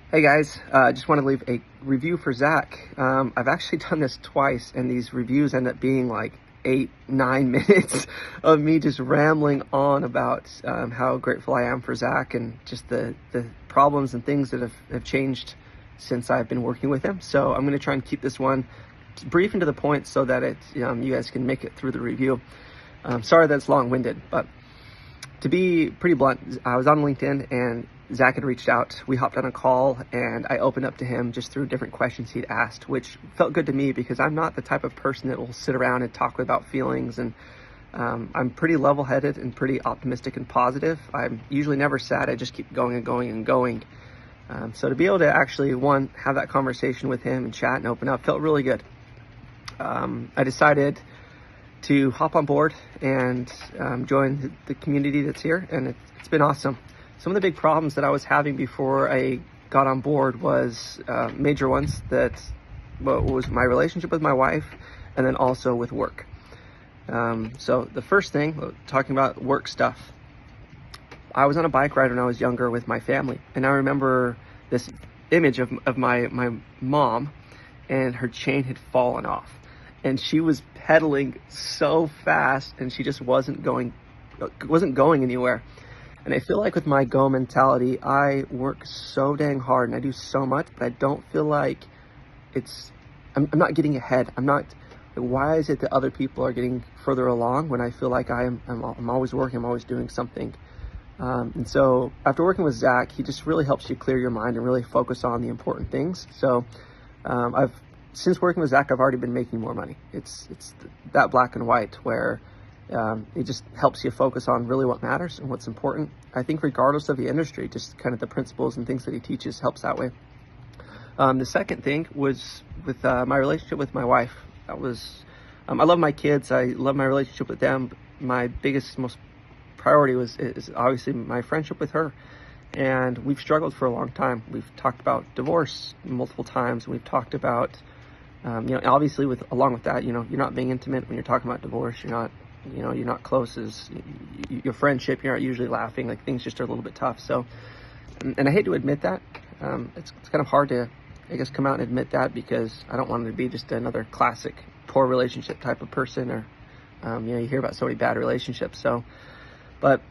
Hey guys, just want to leave a review for Zach. I've actually done this twice, and these reviews end up being like 8-9 minutes of me just rambling on about how grateful I am for Zach and just the problems and things that have changed since I've been working with him. So I'm going to try and keep this one brief and to the point so that you guys can make it through the review. Sorry that it's long-winded, but to be pretty blunt, I was on LinkedIn and Zach had reached out. We hopped on a call and I opened up to him just through different questions he'd asked, which felt good to me because I'm not the type of person that will sit around and talk about feelings. And I'm pretty level-headed and pretty optimistic and positive. I'm usually never sad. I just keep going and going and going. So to be able to actually, one, have that conversation with him and chat and open up felt really good. I decided to hop on board and join the community that's here, and it's been awesome. Some of the big problems that I was having before I got on board was major ones that was my relationship with my wife and then also with work. So the first thing, talking about work stuff, I was on a bike ride when I was younger with my family, and I remember this image of my mom, and her chain had fallen off and she was pedaling so fast and she just wasn't going anywhere. And I feel like with my go mentality, I work so dang hard and I do so much, but I don't feel like I'm not getting ahead. Why is it that other people are getting further along when I feel like I'm always working, I'm always doing something? And so after working with Zach, he just really helps you clear your mind and really focus on the important things. So since working with Zach, I've already been making more money. It's that black and white where it just helps you focus on really what matters and what's important. I think regardless of the industry, just kind of the principles and things that he teaches helps that way. The second thing was with my relationship with my wife. That was, I love my kids. I love my relationship with them. My biggest, most priority is obviously my friendship with her. And we've struggled for a long time. We've talked about divorce multiple times. We've talked about, obviously along with that, you're not being intimate when you're talking about divorce. You're not close as your friendship. You're not usually laughing. Like, things just are a little bit tough. So, and I hate to admit that. It's kind of hard to, I guess, come out and admit that because I don't want it to be just another classic poor relationship type of person, or, you hear about so many bad relationships. So, but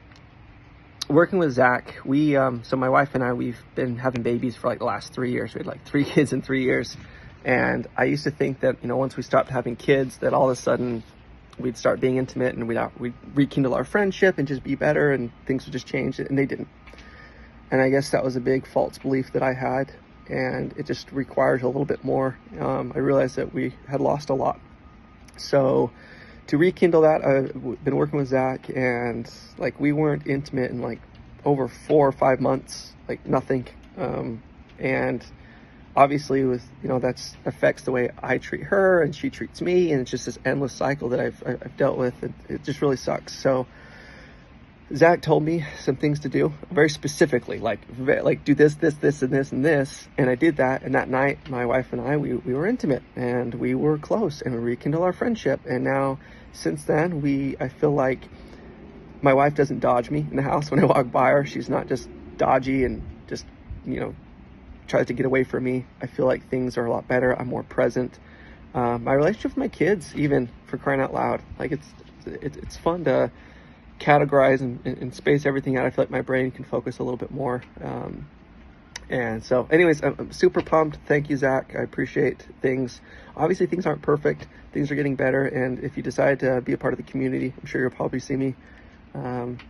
working with Zach, so my wife and I, we've been having babies for like the last 3 years. We had like 3 kids in 3 years. And I used to think that, once we stopped having kids, that all of a sudden we'd start being intimate and we'd rekindle our friendship and just be better and things would just change, and they didn't. And I guess that was a big false belief that I had, and it just requires a little bit more. I realized that we had lost a lot. So to rekindle that, I've been working with Zach, and like, we weren't intimate in like over 4 or 5 months, like nothing. And obviously with, that's affects the way I treat her and she treats me, and it's just this endless cycle that I've dealt with. It just really sucks. So Zach told me some things to do very specifically, like do this, and this, and this. And I did that. And that night, my wife and I, we were intimate and we were close and we rekindled our friendship. And now since then, I feel like my wife doesn't dodge me in the house when I walk by her. She's not just dodgy and just, tries to get away from me. I feel like things are a lot better. I'm more present. My relationship with my kids, even, for crying out loud, like it's fun to categorize and space everything out. I feel like my brain can focus a little bit more. And so anyways, I'm super pumped. Thank you, Zach. I appreciate things. Obviously things aren't perfect. Things are getting better. And if you decide to be a part of the community, I'm sure you'll probably see me,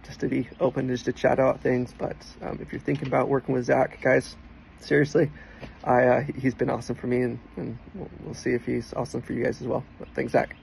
just to be open, just to chat about things. But if you're thinking about working with Zach, guys, seriously, he's been awesome for me, and we'll see if he's awesome for you guys as well. But thanks, Zach.